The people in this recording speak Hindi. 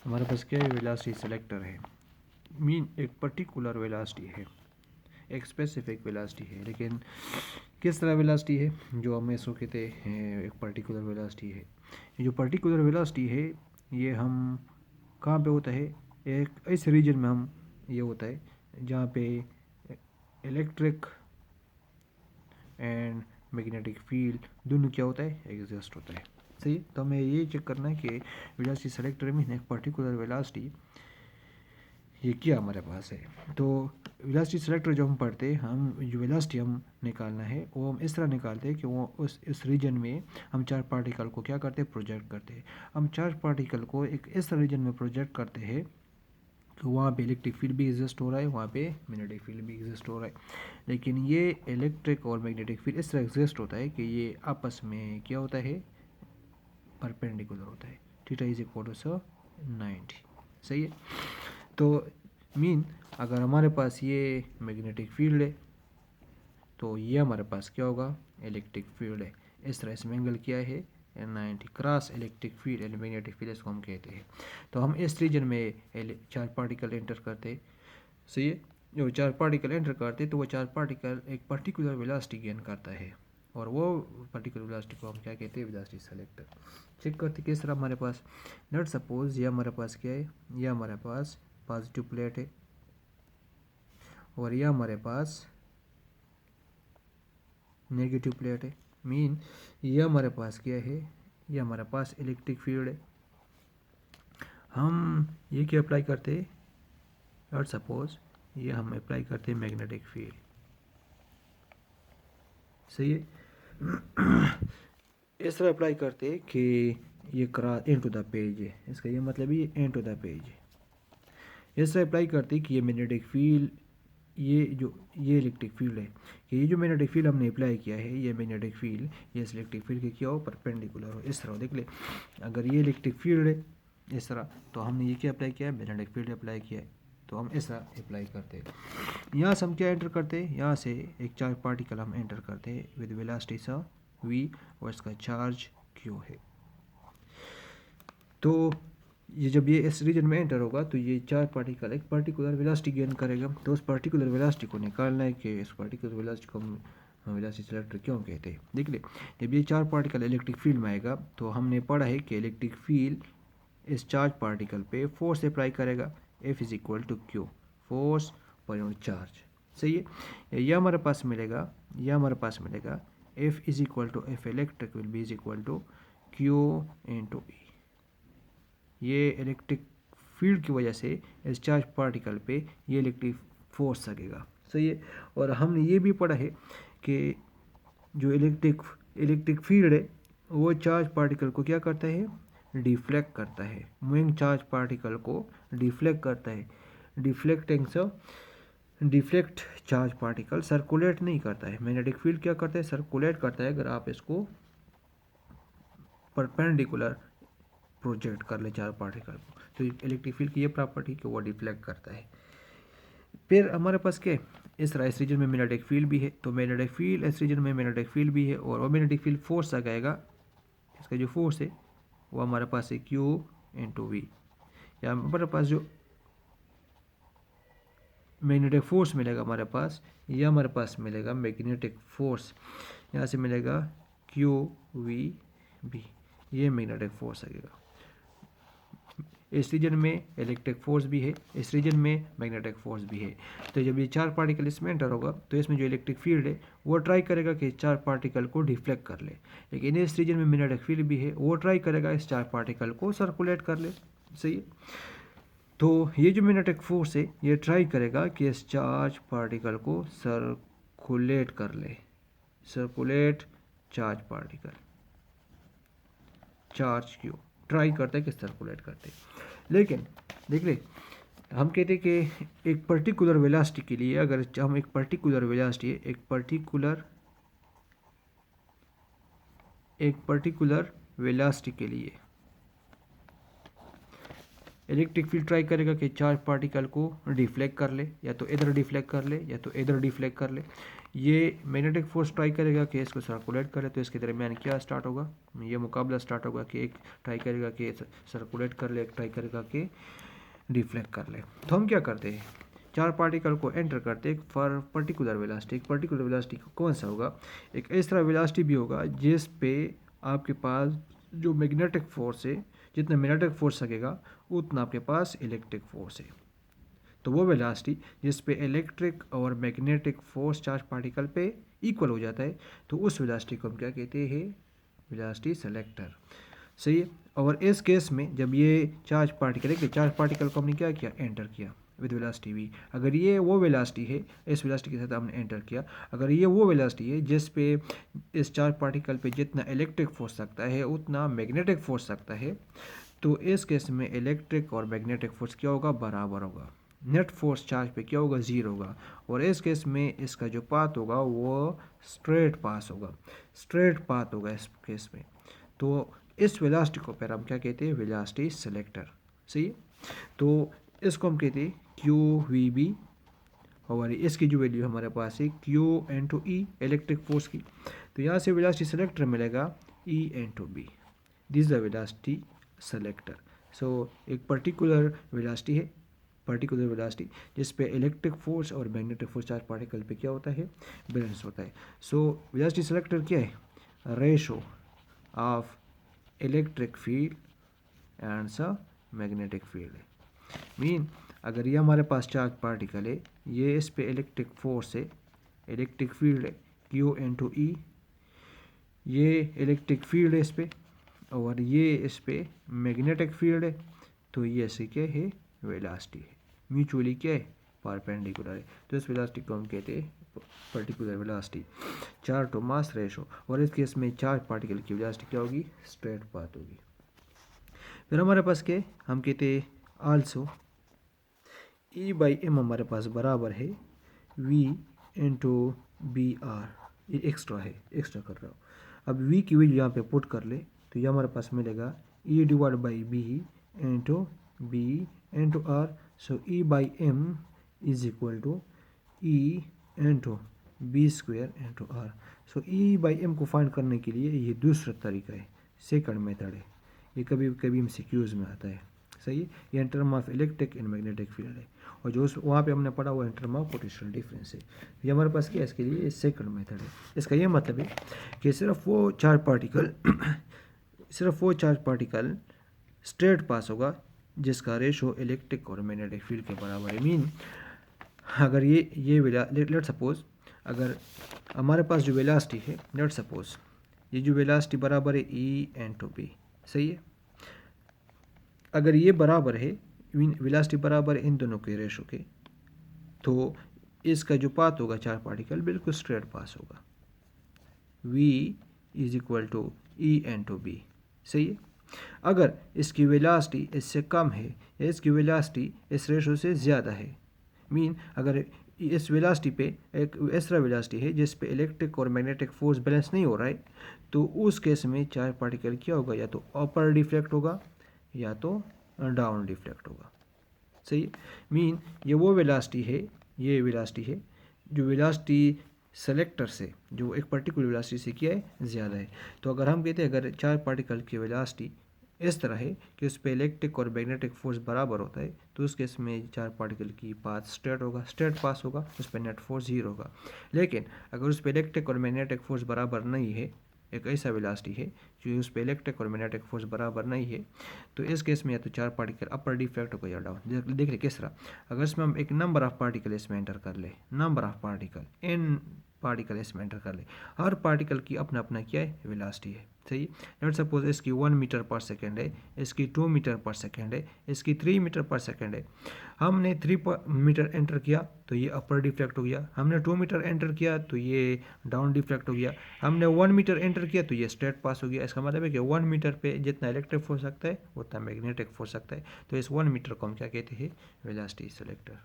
हमारे पास क्या है, वेलोसिटी सेलेक्टर है। मीन एक पर्टिकुलर वेलोसिटी है, एक स्पेसिफिक वेलोसिटी है, लेकिन किस तरह वेलोसिटी है, जो हम इसको कहते हैं एक पर्टिकुलर वेलोसिटी है। ये जो पर्टिकुलर वेलोसिटी है ये हम कहाँ पे होता है, एक इस रीजन में हम ये होता है जहाँ पे इलेक्ट्रिक एंड मैग्नेटिक फील्ड दोनों क्या होता है, एग्जिस्ट होता है। सही है। तो हमें ये चेक करना है कि वेलोसिटी सेलेक्टर में एक पर्टिकुलर वेलोसिटी ये क्या हमारे पास है। तो वेलोसिटी सेलेक्टर जो हम पढ़ते हैं, हम जो वेलोसिटी हम निकालना है वो हम इस तरह निकालते हैं कि वो उस रीजन में हम चार पार्टिकल को क्या करते हैं, प्रोजेक्ट करते हैं। हम चार पार्टिकल को एक इस रीजन में प्रोजेक्ट करते हैं तो वहाँ पे इलेक्ट्रिक फील्ड भी एग्जिस्ट हो रहा है, वहाँ पे मैग्नेटिक फील्ड भी एग्जिस्ट हो रहा है। लेकिन ये इलेक्ट्रिक और मैग्नेटिक फील्ड इस तरह एग्जिस्ट होता है कि ये आपस में क्या होता है, परपेंडिकुलर होता है। Theta is equal to 90। सही है। तो मीन अगर हमारे पास ये मैग्नेटिक फील्ड है तो ये हमारे पास क्या होगा, इलेक्ट्रिक फील्ड है। इस तरह इसमें एंगल क्या है, 90 cross electric field and magnetic field इसको हम कहते हैं। तो हम इस रीजन में चार पार्टिकल एंटर करते हैं। सही है। जो चार पार्टिकल एंटर करते तो वो चार पार्टिकल एक पर्टिकुलर वेलोसिटी गेन करता है, और वो पर्टिकुलर वेलोसिटी को हम क्या कहते हैं, वेलोसिटी सेलेक्टर। चेक करते किस तरह हमारे पास, लेट सपोज ये हमारे पास क्या है, ये हमारे पास पॉजिटिव प्लेट है और ये हमारे पास नेगेटिव प्लेट है। मीन ये हमारे पास क्या है, ये हमारे पास इलेक्ट्रिक फील्ड है। हम ये क्या अप्लाई करते हैं, लेट सपोज ये हम अप्लाई करते हैं मैग्नेटिक फील्ड। सही है। इस तरह अप्लाई करते हैं कि ये cross and to the page है, इसका ये मतलब ये एंड टू द पेज है। इस तरह अप्लाई करते हैं कि ये मैग्नेटिक फील्ड, ये इलेक्ट्रिक फील्ड है, ये जो मैग्नेटिक फील्ड हमने अप्लाई किया है, ये मैग्नेटिक फील्ड ये इलेक्ट्रिक फील्ड के क्या हो, परपेंडिकुलर हो। इस तरह देख ले, अगर ये इलेक्ट्रिक फील्ड है इस तरह, तो हमने ये क्या अप्लाई किया है, मैग्नेटिक फील्ड अप्लाई किया है। तो हम ऐसा अप्लाई करते हैं। यहाँ से हम क्या एंटर करते हैं, यहाँ से एक चार्ज पार्टिकल हम एंटर करते हैं विद वेलोसिटी सा v और इसका चार्ज q है। तो ये जब ये इस रीजन में एंटर होगा तो ये चार पार्टिकल एक पर्टिकुलर वेलोसिटी गेन करेगा। तो उस पर्टिकुलर वेलोसिटी को निकालना है कि इस पर्टिकुलर वेलोसिटी को हम वेलोसिटी सेलेक्टर क्यों कहते हैं। देख ले, जब ये चार पार्टिकल इलेक्ट्रिक फील्ड में आएगा तो हमने पढ़ा है कि इलेक्ट्रिक फील्ड इस चार्ज पार्टिकल पे फोर्स अप्लाई करेगा, F is equal to Q, force पर यूनिट चार्ज। सही है। यह हमारे पास मिलेगा, यह हमारे पास मिलेगा F is equal to F electric will be is equal to Q into E. ये इलेक्ट्रिक फील्ड की वजह से इस चार्ज पार्टिकल पे ये इलेक्ट्रिक फोर्स लगेगा। सही है। और हमने ये भी पढ़ा है कि जो इलेक्ट्रिक फील्ड है वो चार्ज पार्टिकल को क्या करता है, डिफ्लेक्ट करता है। मूविंग चार्ज पार्टिकल को डिफ्लेक्ट करता है। डिफ्लेक्ट चार्ज पार्टिकल सर्कुलेट नहीं करता है। मैग्नेटिक फील्ड क्या करता है, सर्कुलेट करता है। अगर आप इसको परपेंडिकुलर प्रोजेक्ट कर ले चार पार्टिकल को, तो इलेक्ट्रिक फील्ड की ये प्रॉपर्टी कि वो डिफ्लेक्ट करता है। फिर हमारे पास क्या है, इस तरह इस रीजन में मैग्नेटिक फील्ड भी है, तो मैग्नेटिक फील्ड इस रीजन में मैग्नेटिक फील्ड भी है, और वो मैग्नेटिक फील्ड फोर्स लगाएगा। इसका जो फोर्स है वो हमारे पास है क्यू इंटू वी। या हमारे पास जो मैग्नेटिक फोर्स मिलेगा हमारे पास, ये हमारे पास मिलेगा मैग्नेटिक फोर्स, यहाँ से मिलेगा क्यू वी बी, ये मैग्नेटिक फोर्स लगेगा। इस रीजन में इलेक्ट्रिक फोर्स भी है, इस रीजन में मैग्नेटिक फोर्स भी है। तो जब ये चार पार्टिकल इसमें एंटर होगा तो इसमें जो इलेक्ट्रिक फील्ड है वो ट्राई करेगा कि चार पार्टिकल को डिफ्लेक्ट कर ले, लेकिन इस रीजन में मैग्नेटिक फील्ड भी है, वो ट्राई करेगा इस चार पार्टिकल को सर्कुलेट कर ले। सही है। तो ये जो मैग्नेटिक फोर्स है ये ट्राई करेगा कि इस चार्ज पार्टिकल को सर्कुलेट कर ले, circulate charge particle, charge Q try करते हैं कि सर्कुलेट करते। लेकिन देख ले, हम कहते हैं कि एक पर्टिकुलर वेलोसिटी के लिए, अगर हम एक पर्टिकुलर वेलोसिटी एक पर्टिकुलर वेलोसिटी के लिए इलेक्ट्रिक फील्ड ट्राई करेगा कि चार्ज पार्टिकल को डिफ्लेक्ट कर ले, या तो इधर डिफ्लेक्ट कर ले या तो इधर डिफ्लेक्ट कर ले। ये मैग्नेटिक फोर्स ट्राई करेगा कि इसको सर्कुलेट करे, तो इसके दरमियान क्या स्टार्ट होगा, ये मुकाबला स्टार्ट होगा कि एक ट्राई करेगा कि सर्कुलेट कर ले, एक ट्राई करेगा कि डिफ्लेक्ट कर ले। तो हम क्या करते हैं, चार पार्टिकल को एंटर करते हैं फॉर पर्टिकुलर वेलोसिटी। एक पर्टिकुलर वेलोसिटी कौन सा होगा, एक इस तरह वेलोसिटी भी होगा जिस पे आपके पास जो मैग्नेटिक फोर्स है, जितना मैग्नेटिक फोर्स लगेगा उतना आपके पास इलेक्ट्रिक फोर्स है। तो वो वेलोसिटी जिस पे इलेक्ट्रिक और मैग्नेटिक फोर्स चार्ज पार्टिकल पे इक्वल हो जाता है, तो उस वेलोसिटी को हम क्या कहते हैं, वेलोसिटी सेलेक्टर। सही है। और इस केस में जब ये चार्ज पार्टिकल है, चार्ज पार्टिकल को हमने क्या किया, एंटर किया विद वेलोसिटी वी। अगर ये वो वेलोसिटी है, इस वेलोसिटी के साथ हमने एंटर किया, अगर ये वो वेलोसिटी है जिस पे इस चार्ज पार्टिकल पे जितना इलेक्ट्रिक फोर्स लगता है उतना मैग्नेटिक फोर्स लगता है, तो इस केस में इलेक्ट्रिक और मैग्नेटिक फोर्स क्या होगा, बराबर होगा। नेट फोर्स चार्ज पे क्या होगा, जीरो होगा। और इस केस में इसका जो पाथ होगा वो स्ट्रेट पास होगा, स्ट्रेट पाथ होगा इस केस में। तो इस वेलोसिटी को फिर हम क्या कहते हैं, वेलोसिटी सेलेक्टर। सही है। तो इसको हम कहते हैं क्यू वी बी, और इसकी जो वैल्यू हमारे पास है Q N to E electric force की, तो यहाँ से वेलोसिटी सेलेक्टर मिलेगा E N to B. This is the velocity selector. So एक पर्टिकुलर वेलोसिटी है, पर्टिकुलर वेलोसिटी जिस पे इलेक्ट्रिक फोर्स और मैग्नेटिक फोर्स चार्ज पार्टिकल पे क्या होता है, बैलेंस होता है। सो वेलोसिटी सेलेक्टर क्या है, ratio of electric field and स मैग्नेटिक फील्ड है। मीन अगर ये हमारे पास चार्ज पार्टिकल है, ये इस पे इलेक्ट्रिक फोर्स है, इलेक्ट्रिक फील्ड है क्यू एन टू ई, ये इलेक्ट्रिक फील्ड है इस पे, और ये इस पे मैग्नेटिक फील्ड है, तो ये ऐसे क्या है, वेलोसिटी है। म्यूचुअली क्या है, परपेंडिकुलर है। तो इस वेलोसिटी को हम कहते हैं particular velocity, charge to mass ratio. और इस केस में चार्ज पार्टिकल की वेलोसिटी क्या होगी, स्ट्रेट पाथ होगी। फिर हमारे पास क्या, हम कहते हैं आल्सो ई बाई एम हमारे पास बराबर है वी इंटू बी आर। ये एक्स्ट्रा है, एक्स्ट्रा कर रहा हूँ। अब वी की वैल्यू यहाँ पे पुट कर ले, तो ये हमारे पास मिलेगा E divide by B into B into R. So E by M is equal to E into B square into R. So E by M को फाइंड करने के लिए ये दूसरा तरीका है, सेकंड मेथड है। ये कभी कभी MCQs में आता है। सही है। ये in term of electric and magnetic field है, और जो वहाँ पे हमने पढ़ा हुआ in term of potential difference है। ये हमारे पास क्या है, इसके लिए सेकंड मेथड है। इसका ये मतलब है कि सिर्फ वो चार्ज पार्टिकल स्ट्रेट पास होगा जिसका रेशो इलेक्ट्रिक और मैग्नेटिक फील्ड के बराबर है। मीन अगर ये लेट सपोज अगर हमारे पास जो वेलोसिटी है, लेट सपोज ये जो वेलोसिटी बराबर है ई एन टू बी। सही है। अगर ये बराबर है, वेलोसिटी बराबर है इन दोनों के रेशो के, तो इसका जो पाथ होगा चार पार्टिकल बिल्कुल स्ट्रेट पास होगा। v is equal to E N to B. सही है। अगर इसकी वेलोसिटी इससे कम है या इसकी वेलोसिटी इस रेशो से ज़्यादा है, मीन अगर इस वेलोसिटी पे एक ऐसा वेलोसिटी है जिस पे इलेक्ट्रिक और मैग्नेटिक फोर्स बैलेंस नहीं हो रहा है, तो उस केस में चार पार्टिकल क्या होगा, या तो अपर डिफ्लेक्ट होगा या तो डाउन डिफ्लेक्ट होगा। सही है। मीन ये वो वेलोसिटी है, ये वेलोसिटी है जो वेलोसिटी सेलेक्टर से, जो एक पर्टिकुलर वेलोसिटी से क्या है, ज़्यादा है। तो अगर हम कहते हैं अगर चार पार्टिकल की वेलोसिटी इस तरह है कि उस पर इलेक्ट्रिक और मैग्नेटिक फोर्स बराबर होता है, तो उस केस में चार पार्टिकल की पाथ स्ट्रेट होगा, स्ट्रेट पास होगा, उस पर नेट फोर्स जीरो होगा। लेकिन अगर उस पर इलेक्ट्रिक और मैग्नेटिक फोर्स बराबर नहीं है, एक ऐसा वेलोसिटी है जो उस पर इलेक्ट्रिक और मैग्नेटिक फोर्स बराबर नहीं है, तो इस केस में या तो चार पार्टिकल अपर डिफ्लेक्ट होगा या डाउन। देख ले किस तरह, अगर इसमें हम एक नंबर ऑफ पार्टिकल इसमें एंटर कर ले, number of particle N particle इसमें एंटर कर ले, हर पार्टिकल की अपना अपना क्या है, वेलोसिटी है। सही। लेट सपोज इसकी 1 मीटर पर सेकेंड है, इसकी 2 मीटर पर सेकेंड है, इसकी 3 मीटर पर सेकेंड है। हमने 3 मीटर एंटर किया तो ये अपर डिफ्लेक्ट हो गया, हमने 2 मीटर एंटर किया तो ये डाउन डिफ्लेक्ट हो गया, हमने 1 मीटर एंटर किया तो ये स्ट्रेट पास हो गया। इसका मतलब है कि 1 मीटर पे जितना इलेक्ट्रिक फोर्स सकता है उतना मैग्नेटिक फोर्स सकता है। तो इस 1 मीटर को हम क्या कहते हैं, वेलोसिटी सेलेक्टर।